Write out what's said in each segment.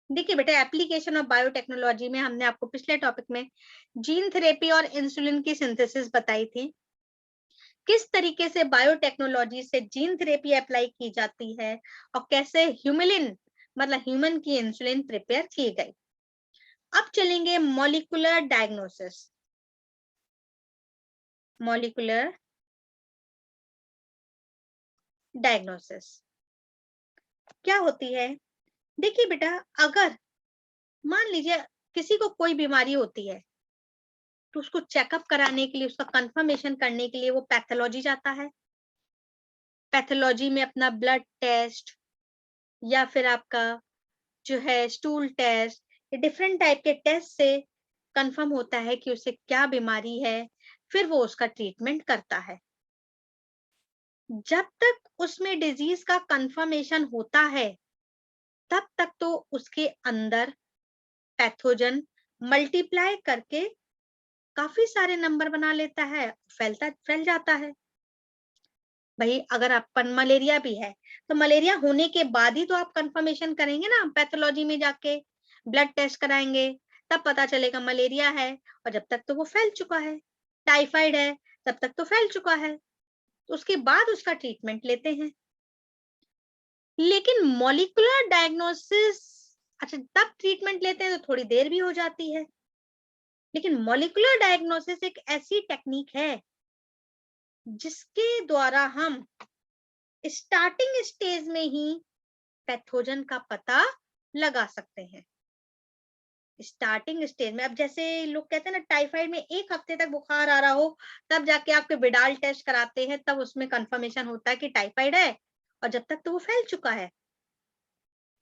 देखिए बेटा, application of biotechnology में हमने आपको पिछले टॉपिक में जीन थेरेपी और इंसुलिन की सिंथेसिस बताई थी। किस तरीके से बायोटेक्नोलॉजी से जीन थेरेपी अप्लाई की जाती है और कैसे ह्यूमलिन मतलब ह्यूमन की इंसुलिन प्रिपेयर की गई। अब चलेंगे मॉलिक्यूलर डायग्नोसिस। मॉलिक्यूलर डायग्नोसिस क्या होती है? देखिए बेटा, अगर मान लीजिए किसी को कोई बीमारी होती है तो उसको चेकअप कराने के लिए, उसका कंफर्मेशन करने के लिए वो पैथोलॉजी जाता है। पैथोलॉजी में अपना ब्लड टेस्ट या फिर आपका जो है स्टूल टेस्ट, ये डिफरेंट टाइप के टेस्ट से कंफर्म होता है कि उसे क्या बीमारी है, फिर वो उसका ट्रीटमेंट करता है। जब तक उसमें डिजीज का कंफर्मेशन होता है तब तक तो उसके अंदर पैथोजन मल्टीप्लाई करके काफी सारे नंबर बना लेता है, फैल जाता है। भाई अगर अपन मलेरिया भी है तो मलेरिया होने के बाद ही तो आप कंफर्मेशन करेंगे ना, पैथोलॉजी में जाके ब्लड टेस्ट कराएंगे, तब पता चलेगा मलेरिया है। और जब तक तो वो फैल चुका है। टाइफाइड है, तब तक तो फैल चुका है, तो उसके बाद उसका ट्रीटमेंट लेते हैं। लेकिन मॉलिक्यूलर डायग्नोसिस, अच्छा तब ट्रीटमेंट लेते हैं तो थोड़ी देर भी हो जाती है। लेकिन मॉलिक्यूलर डायग्नोसिस एक ऐसी टेक्निक है जिसके द्वारा हम स्टार्टिंग स्टेज में ही पैथोजन का पता लगा सकते हैं। स्टार्टिंग स्टेज में, अब जैसे लोग कहते हैं ना, टाइफाइड में 1 हफ्ते तक बुखार आ रहा हो तब जाके आपके विडाल टेस्ट कराते हैं, तब उसमें कंफर्मेशन होता है कि टाइफाइड है, और जब तक तो वो फैल चुका है।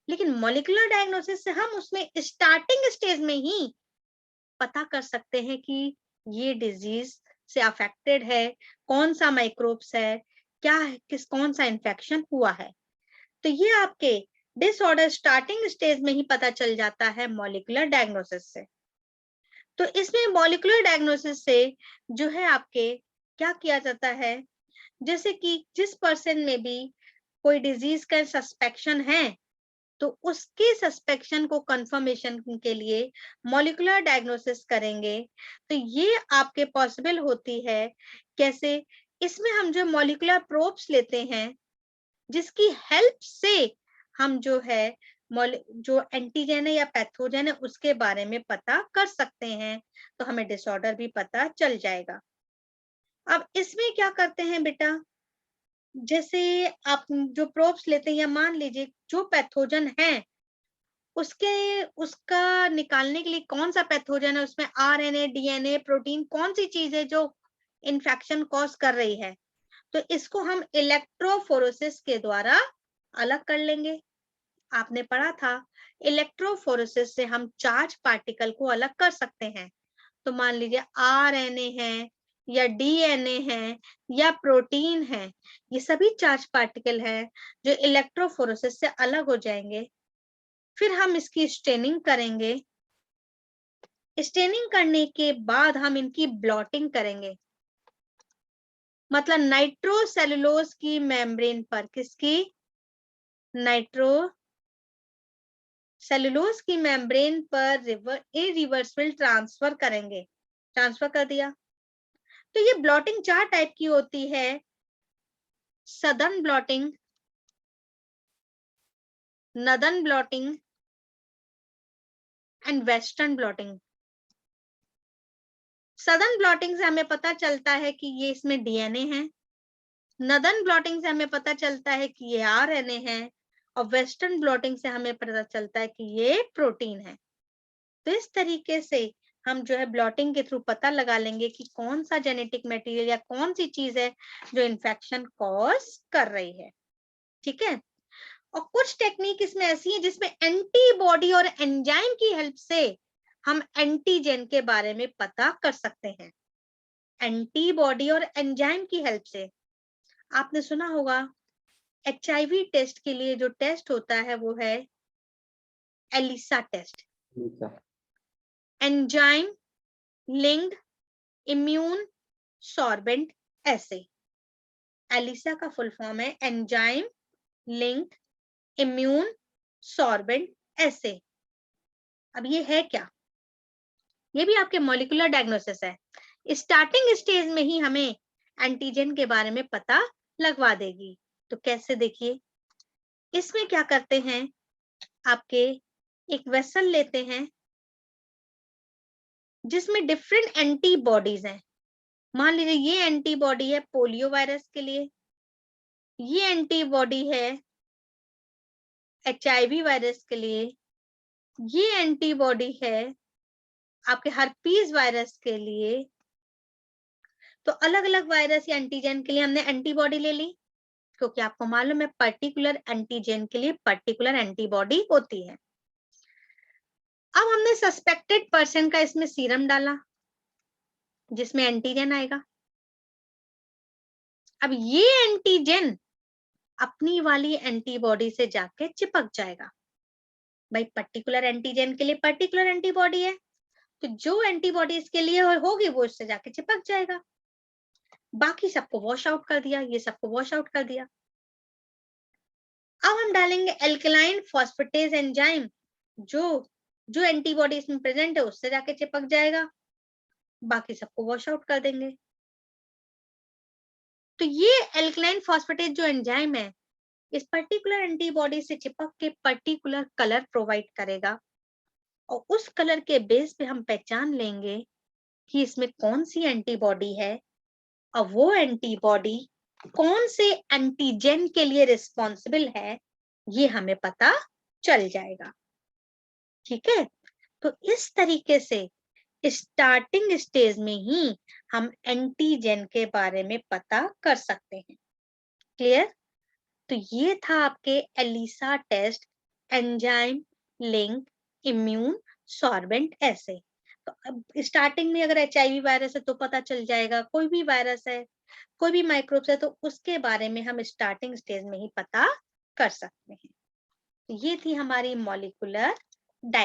लेकिन मॉलिक्यूलर डायग्नोसिस से हम उसमें स्टार्टिंग स्टेज में ही पता कर सकते हैं कि ये डिजीज से अफेक्टेड है, कौन सा माइक्रोब्स है, क्या है, कौन सा इन्फेक्शन हुआ है। तो ये आपके डिसऑर्डर स्टार्टिंग स्टेज में ही पता चल जाता है मॉलिक्यूलर डायग्नोसिस से। तो इसमें मॉलिक्यूलर डायग्नोसिस से जो है आपके क्या किया जाता है, जैसे कि जिस पर्सन में भी कोई डिजीज का सस्पेक्शन है तो उसके सस्पेक्शन को कंफर्मेशन के लिए मॉलिक्यूलर डायग्नोसिस करेंगे। तो ये आपके पॉसिबल होती है। कैसे? इसमें हम जो मॉलिक्यूलर प्रोब्स लेते हैं जिसकी हेल्प से हम जो है जो एंटीजन है या पैथोजन है उसके बारे में पता कर सकते हैं, तो हमें डिसऑर्डर भी पता चल जाएगा। अब इसमें क्या करते हैं बेटा, जैसे आप जो प्रोब्स लेते हैं या मान लीजिए जो पैथोजन है उसका निकालने के लिए कौन सा पैथोजन है, उसमें आरएनए, डीएनए, प्रोटीन, कौन सी चीज है जो इन्फेक्शन कॉज कर रही है, तो इसको हम इलेक्ट्रोफोरेसिस के द्वारा अलग कर लेंगे। आपने पढ़ा था इलेक्ट्रोफोरेसिस से हम चार्ज पार्टिकल को अलग कर सकते हैं। तो मान लीजिए आरएनए है या डीएनए है या प्रोटीन है, ये सभी चार्ज पार्टिकल है जो इलेक्ट्रोफोरेसिस से अलग हो जाएंगे। फिर हम इसकी स्टेनिंग करेंगे। स्टेनिंग करने के बाद हम इनकी ब्लॉटिंग करेंगे, मतलब नाइट्रोसेलुलोज की मेम्ब्रेन पर, किसकी? नाइट्रोसेलुलोज की मेम्ब्रेन पर इरिवर्सिबल ट्रांसफर करेंगे। ट्रांसफर कर दिया। तो ये ब्लॉटिंग 4 टाइप की होती है: southern blotting, northern blotting and western blotting. Southern blotting से हमें पता चलता है कि ये इसमें डीएनए है, नदर्न ब्लॉटिंग से हमें पता चलता है कि ये आरएनए है, और वेस्टर्न ब्लॉटिंग से हमें पता चलता है कि ये प्रोटीन है। तो इस तरीके से हम जो है ब्लॉटिंग के थ्रू पता लगा लेंगे कि कौन सा जेनेटिक मटेरियल या कौन सी चीज है जो इन्फेक्शन कॉज कर रही है। ठीक है। और कुछ टेक्निक इसमें ऐसी है जिसमें एंटीबॉडी और एंजाइम की हेल्प से हम एंटीजन के बारे में पता कर सकते हैं। एंटीबॉडी और एंजाइम की हेल्प से आपने सुना होगा एचआईवी टेस्ट के लिए जो टेस्ट होता है वो है ELISA test, enzyme linked immune sorbent assay. ELISA का फुल फॉर्म है enzyme linked immune sorbent assay. अब ये है क्या? ये भी आपके मॉलिक्यूलर डायग्नोसिस है। स्टार्टिंग स्टेज में ही हमें एंटीजन के बारे में पता लगवा देगी। तो कैसे, देखिए इसमें क्या करते हैं, आपके एक वेसल लेते हैं जिसमें डिफरेंट एंटीबॉडीज हैं। मान लीजिए ये एंटीबॉडी है पोलियो वायरस के लिए, ये एंटीबॉडी है HIV वायरस के लिए, ये एंटीबॉडी है आपके हर्पीज वायरस के लिए। तो अलग अलग वायरस या एंटीजन के लिए हमने एंटीबॉडी ले ली, क्योंकि आपको मालूम है पर्टिकुलर एंटीजन के लिए पर्टिकुलर एंटीबॉडी होती है। अब हमने सस्पेक्टेड पर्सन का इसमें सीरम डाला जिसमें एंटीजन आएगा। अब ये एंटीजन अपनी वाली एंटीबॉडी से जाके चिपक जाएगा। भाई पर्टिकुलर एंटीजन के लिए पर्टिकुलर एंटीबॉडी है, तो जो एंटीबॉडी इसके लिए होगी वो इससे जाके चिपक जाएगा। बाकी सबको वॉश आउट कर दिया, ये सबको वॉश आउट कर दिया। अब हम डालेंगे एल्कलाइन फॉस्फेटेज एंजाइम, जो एंटीबॉडी इसमें प्रेजेंट है उससे जाके चिपक जाएगा, बाकी सबको वॉश आउट कर देंगे। तो ये एल्कलाइन फॉस्फेटेज जो एंजाइम है इस पर्टिकुलर एंटीबॉडी से चिपक के पर्टिकुलर कलर प्रोवाइड करेगा, और उस कलर के बेस पे हम पहचान लेंगे कि इसमें कौन सी एंटीबॉडी है और वो एंटीबॉडी कौन से एंटीजन के लिए रिस्पॉन्सिबल है, ये हमें पता चल जाएगा। ठीक है, तो इस तरीके से स्टार्टिंग स्टेज में ही हम एंटीजन के बारे में पता कर सकते हैं। क्लियर? तो ये था आपके ELISA test, enzyme link immune sorbent assay. तो अब स्टार्टिंग में अगर HIV वायरस है तो पता चल जाएगा, कोई भी वायरस है, कोई भी माइक्रोब्स है, तो उसके बारे में हम स्टार्टिंग स्टेज में ही पता कर सकते हैं। ये थी हमारी मॉलिक्यूलर डायग्नोसिस।